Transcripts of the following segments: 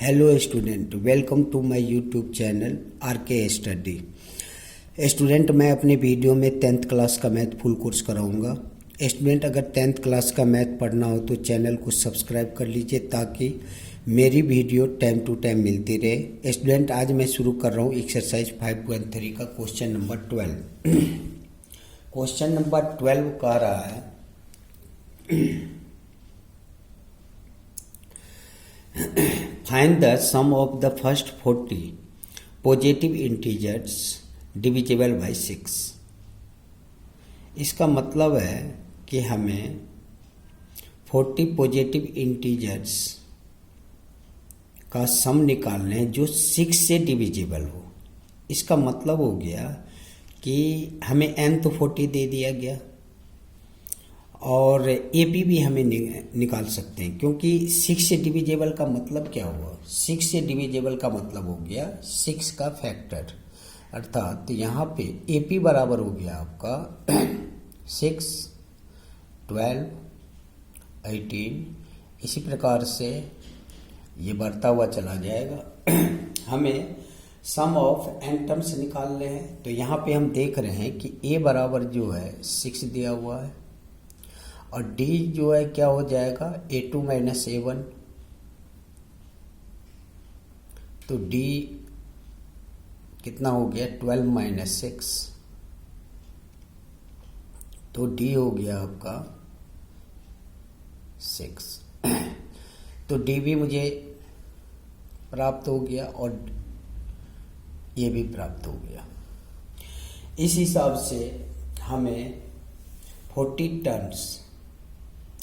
Hello student, welcome to my YouTube channel RK study. Student, मैं अपने वीडियो में 10th क्लास का मैथ फुल कोर्स कराऊंगा। स्टूडेंट, अगर 10th क्लास का मैथ पढ़ना हो तो चैनल को सब्सक्राइब कर लीजिए ताकि मेरी वीडियो टाइम टू टाइम मिलती रहे। स्टूडेंट, आज मैं शुरू कर रहा हूँ एक्सरसाइज 5.3 का क्वेश्चन नंबर 12। क्वेश्चन नंबर 12 कह रहा है Find the sum of the first 40 positive integers divisible by 6। इसका मतलब है कि हमें 40 पॉजिटिव इंटीजर्स का सम निकालने हैं जो 6 से डिविजिबल हो। इसका मतलब हो गया कि हमें n तो 40 दे दिया गया और ए भी हमें निकाल सकते हैं, क्योंकि 6 से डिविजिबल का मतलब क्या हुआ? 6 से डिविजिबल का मतलब हो गया 6 का फैक्टर, अर्थात यहाँ पे ए बराबर हो गया आपका 6, 12, 18। इसी प्रकार से ये बढ़ता हुआ चला जाएगा। हमें सम ऑफ एन टर्म्स निकालने हैं, तो यहाँ पे हम देख रहे हैं कि ए बराबर जो है 6 दिया हुआ है और d जो है क्या हो जाएगा a2 माइनस a1। तो d कितना हो गया 12 माइनस 6, तो d हो गया आपका 6। तो d भी मुझे प्राप्त हो गया और ये भी प्राप्त हो गया। इस हिसाब से हमें 40 टर्म्स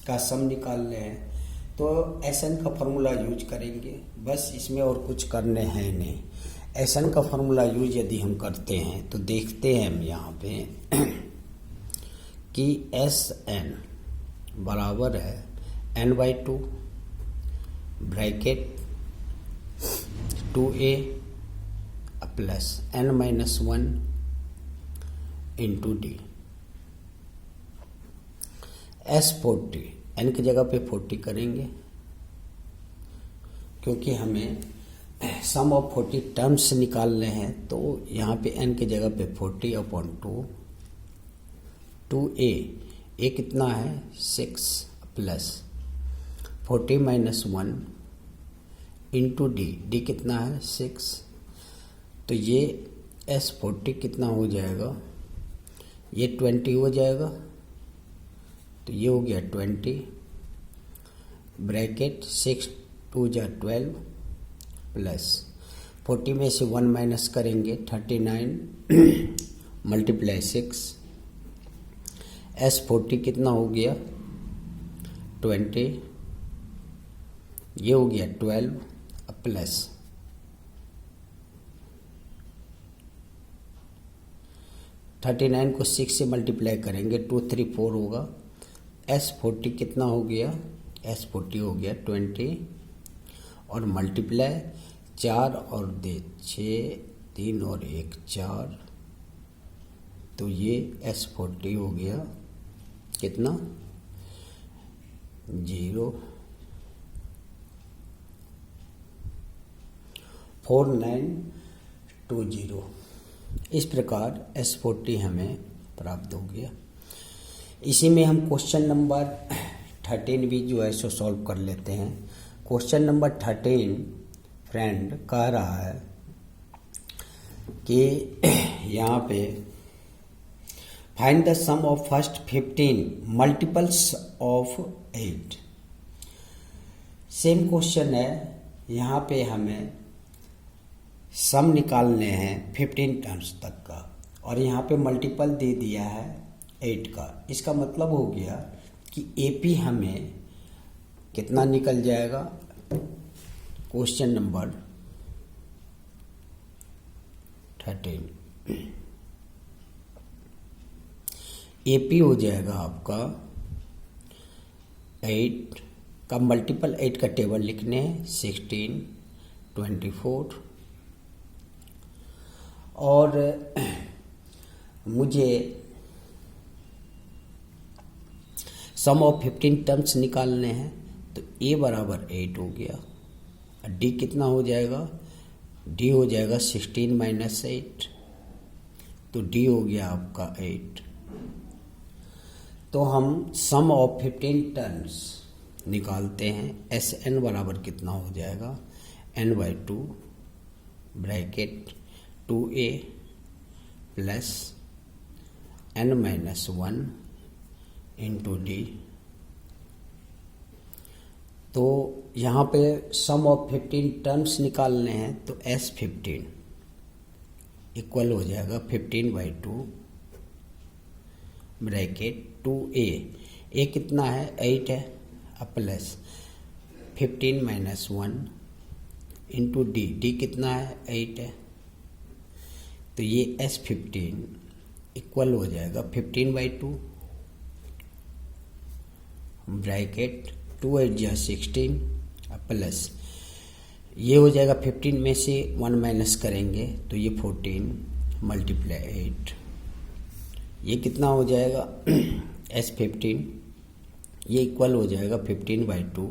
का सम निकालने हैं, तो एसएन का फॉर्मूला यूज करेंगे। बस इसमें और कुछ करने हैं नहीं। एसएन का फॉर्मूला यूज यदि हम करते हैं तो देखते हैं हम यहाँ पे कि एस एन बराबर है n/2 bracket 2a plus n-1 into D. S40 n की जगह पे 40 करेंगे, क्योंकि हमें सम ऑफ 40 टर्म्स निकालने हैं। तो यहाँ पे n की जगह पे 40/2 2a कितना है 6 प्लस 40 माइनस 1 इंटू डी कितना है 6। तो ये S40 कितना हो जाएगा, ये 20 हो जाएगा, तो ये हो गया 20 ब्रैकेट 6 2 जा 12 प्लस 40 में से 1 माइनस करेंगे 39 मल्टीप्लाई 6। S40 कितना हो गया 20, ये हो गया 12 प्लस 39 को 6 से मल्टीप्लाई करेंगे 2 3 4 होगा। S40 कितना हो गया, S40 हो गया 20 और मल्टीप्लाई 4 और 6 3 और 1 4, तो ये S40 हो गया कितना 04920। इस प्रकार S40 हमें प्राप्त हो गया। इसी में हम क्वेश्चन नंबर 13 भी जो है सो सॉल्व कर लेते हैं। क्वेश्चन नंबर 13 फ्रेंड कह रहा है कि यहाँ पे find the sum of first 15 multiples of 8। Same question है, यहाँ पे हमें सम निकालने हैं 15 टर्म्स तक का और यहाँ पे मल्टीपल दे दिया है 8 का। इसका मतलब हो गया कि एपी हमें कितना निकल जाएगा। क्वेश्चन नंबर 13 एपी हो जाएगा आपका 8 का मल्टीपल 8 का टेबल लिखने हैं 16 24 और मुझे सम ऑफ 15 टर्म्स निकालने हैं। तो ए बराबर 8 हो गया डी कितना हो जाएगा, डी हो जाएगा 16 माइनस 8, तो डी हो गया आपका 8। तो हम सम ऑफ 15 टर्म्स निकालते हैं। एस एन बराबर कितना हो जाएगा, n/2 bracket 2a plus n-1 into D. तो यहाँ पे सम ऑफ 15 टर्म्स निकालने हैं, तो S15 इक्वल हो जाएगा 15/2 ब्रैकेट 2a, ए कितना है 8 है, अब plus 15 minus 1 into D, D कितना है 8 है, तो ये S15 इक्वल हो जाएगा 15/2 ब्रैकेट 2 8 जा 16 प्लस ये हो जाएगा 15 में से 1 माइनस करेंगे तो ये 14 मल्टीप्लाई 8, ये कितना हो जाएगा S15, ये इक्वल हो जाएगा 15/2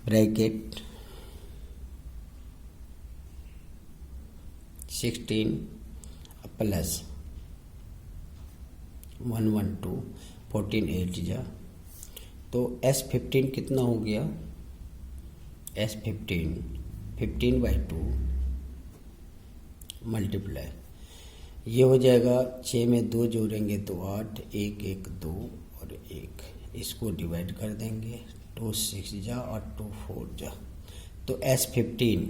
ब्रैकेट 16 प्लस 112 14 8 जा, तो S15 कितना हो गया, S15 15/2 मल्टीप्लाई, ये हो जाएगा 6 में 2 जोड़ेंगे तो 8, 1 1 2 और 1, इसको डिवाइड कर देंगे, 2 6 जा और 2 4 जा, तो S15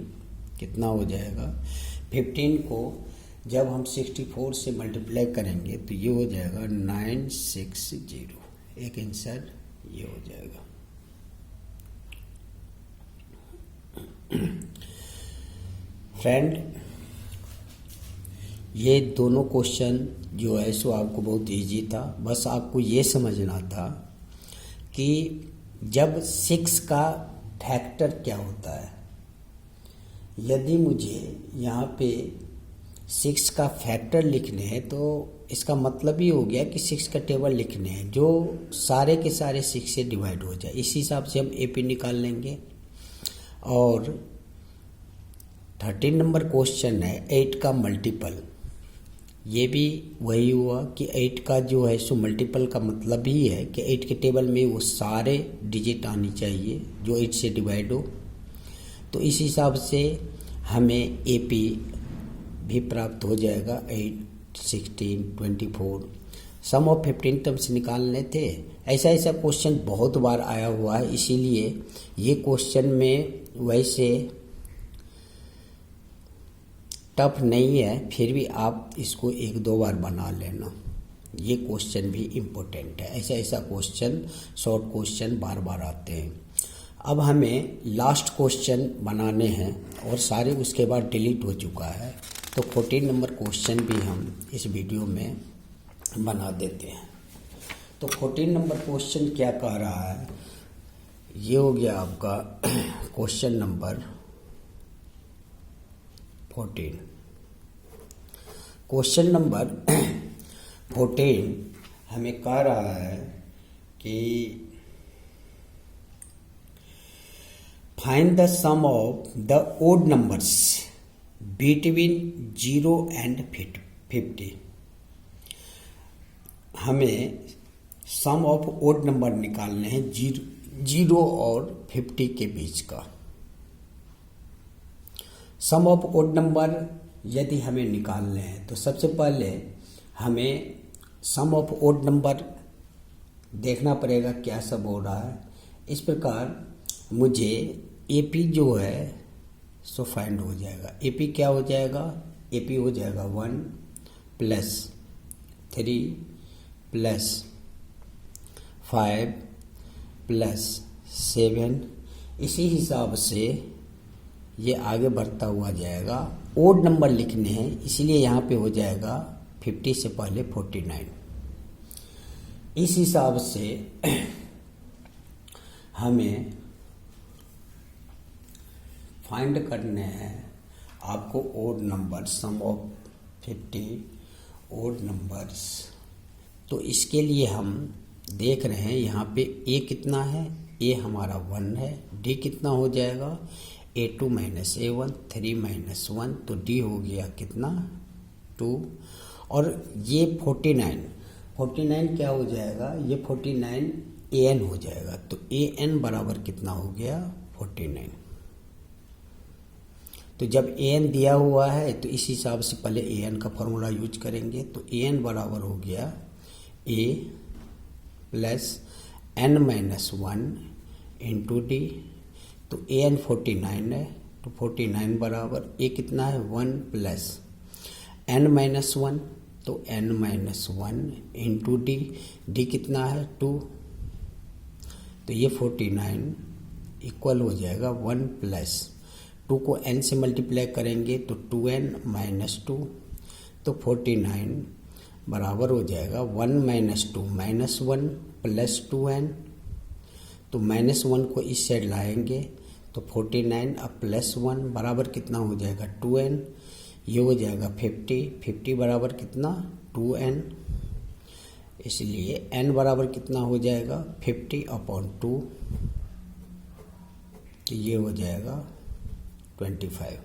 कितना हो जाएगा, 15 को जब हम 64 से मल्टीप्लाई करेंगे तो ये हो जाएगा 960, एक आंसर ये हो जाएगा। फ्रेंड, ये दोनों क्वेश्चन जो है सो आपको बहुत इजी था, बस आपको ये समझना था कि जब 6 का फैक्टर क्या होता है। यदि मुझे यहाँ पे 6 का फैक्टर लिखने हैं तो इसका मतलब ही हो गया कि 6 का टेबल लिखने हैं जो सारे के सारे 6 से डिवाइड हो जाए, इस हिसाब से हम एपी निकाल लेंगे। और 13 नंबर क्वेश्चन है 8 का मल्टीपल, ये भी वही हुआ कि 8 का जो है सो मल्टीपल का मतलब ही है कि 8 के टेबल में वो सारे डिजिट आनी चाहिए जो 8 से डिवाइड हो, तो इस हिसाब से हमें एपी भी प्राप्त हो जाएगा। 8 16 24 सम ऑफ 15 टर्म्स निकालने थे। ऐसा क्वेश्चन बहुत बार आया हुआ है, इसीलिए ये क्वेश्चन में वैसे टफ नहीं है, फिर भी आप इसको 1-2 बार बना लेना, ये क्वेश्चन भी इम्पोर्टेंट है। ऐसा क्वेश्चन शॉर्ट क्वेश्चन बार बार आते हैं। अब हमें लास्ट क्वेश्चन बनाने हैं और सारे उसके बाद डिलीट हो चुका है, तो 14 नंबर क्वेश्चन भी हम इस वीडियो में बना देते हैं। तो 14 नंबर क्वेश्चन क्या कह रहा है, ये हो गया आपका क्वेश्चन नंबर 14। क्वेश्चन नंबर 14 हमें कह रहा है कि find the sum of the odd numbers between 0 and 50। हमें सम ऑफ ओड नंबर निकालने हैं 0 और 50 के बीच का। सम ऑफ ओड नंबर यदि हमें निकालने हैं तो सबसे पहले हमें सम ऑफ ओड नंबर देखना पड़ेगा क्या सब हो रहा है। इस प्रकार मुझे एपी जो है सो फाइंड हो जाएगा। एपी क्या हो जाएगा, एपी हो जाएगा 1 + 3 + 5 + 7। इसी हिसाब से ये आगे बढ़ता हुआ जाएगा। ओड नंबर लिखने हैं इसलिए यहाँ पे हो जाएगा 50 से पहले 49। इस हिसाब से हमें फाइंड करने हैं आपको odd number, sum of 50 odd numbers. तो इसके लिए हम देख रहे हैं यहाँ पे ए कितना है ए हमारा 1 है, डी कितना हो जाएगा A2 माइनस A1, 3 माइनस 1, तो डी हो गया कितना 2। और ये 49 क्या हो जाएगा, ये 49 AN हो जाएगा, तो AN बराबर कितना हो गया 49। तो जब AN दिया हुआ है तो इस हिसाब से पहले AN का फॉर्मूला यूज करेंगे, तो AN बराबर हो गया A plus N minus 1 into D. तो AN 49 है, तो 49 बराबर A कितना है 1 प्लस N माइनस 1, तो N minus 1 into D, D कितना है 2। तो ये 49 इक्वल हो जाएगा 1 प्लस 2 को n से मल्टीप्लाई करेंगे तो 2n माइनस 2, तो 49 बराबर हो जाएगा 1 माइनस 2 माइनस 1 प्लस 2n। तो माइनस 1 को इस साइड लाएंगे तो 49 अब प्लस 1 बराबर कितना हो जाएगा 2n, ये हो जाएगा 50 बराबर कितना 2n, इसलिए n बराबर कितना हो जाएगा 50/2, तो ये हो जाएगा 25।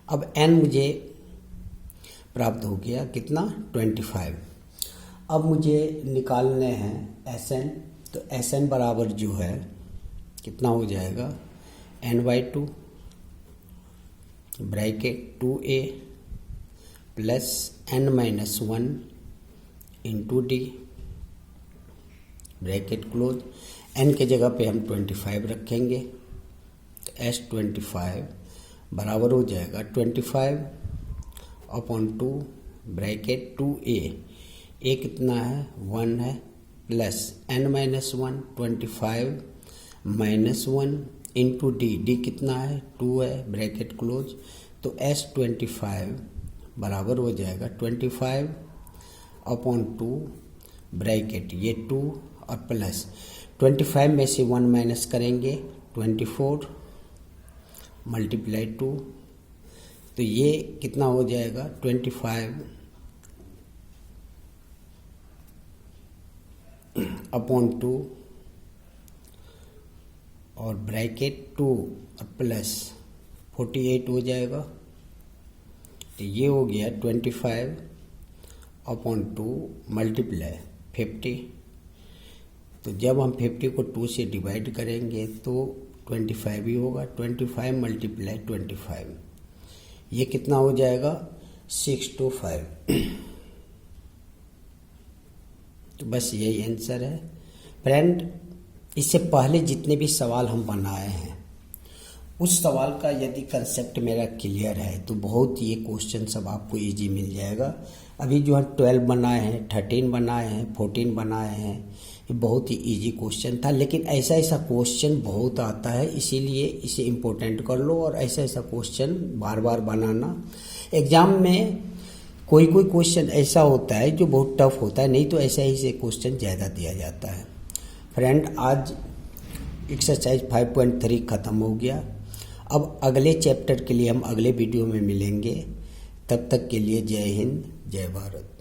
अब n मुझे प्राप्त हो गया कितना 25। अब मुझे निकालने हैं Sn, तो Sn बराबर जो है कितना हो जाएगा n/2 bracket 2a plus n minus 1 into D bracket close. n के जगह पे हम 25 रखेंगे, तो S25 बराबर हो जाएगा 25/2 ब्रैकेट 2a, a कितना है 1 है, plus n minus 1 25 minus 1 into D, D कितना है 2 है ब्रैकेट क्लोज। तो S25 बराबर हो जाएगा 25/2 ब्रैकेट ये 2 और प्लस 25 में से 1 माइनस करेंगे 24 मल्टीप्लाई 2, तो ये कितना हो जाएगा 25/2 और ब्रैकेट 2 और प्लस 48 हो जाएगा, तो ये हो गया 25/2 मल्टीप्लाई 50। तो जब हम 50 को 2 से डिवाइड करेंगे तो 25 ही होगा, 25 मल्टीप्लाई 25, ये कितना हो जाएगा 625। तो बस यही आंसर है फ्रेंड। इससे पहले जितने भी सवाल हम बनाए हैं उस सवाल का यदि कंसेप्ट मेरा क्लियर है तो बहुत ये क्वेश्चन सब आपको इजी मिल जाएगा। अभी जो है 12 बनाए हैं, 13 बनाए हैं, 14 बनाए हैं, ये बहुत ही इजी क्वेश्चन था, लेकिन ऐसा क्वेश्चन बहुत आता है, इसीलिए इसे इम्पोर्टेंट कर लो और ऐसा क्वेश्चन बार बार बनाना। एग्ज़ाम में कोई क्वेश्चन ऐसा होता है जो बहुत टफ होता है, नहीं तो ऐसे क्वेश्चन ज़्यादा दिया जाता है। फ्रेंड आज एक्सरसाइज 5.3 ख़त्म हो गया। अब अगले चैप्टर के लिए हम अगले वीडियो में मिलेंगे। तब तक के लिए जय हिंद, जय भारत।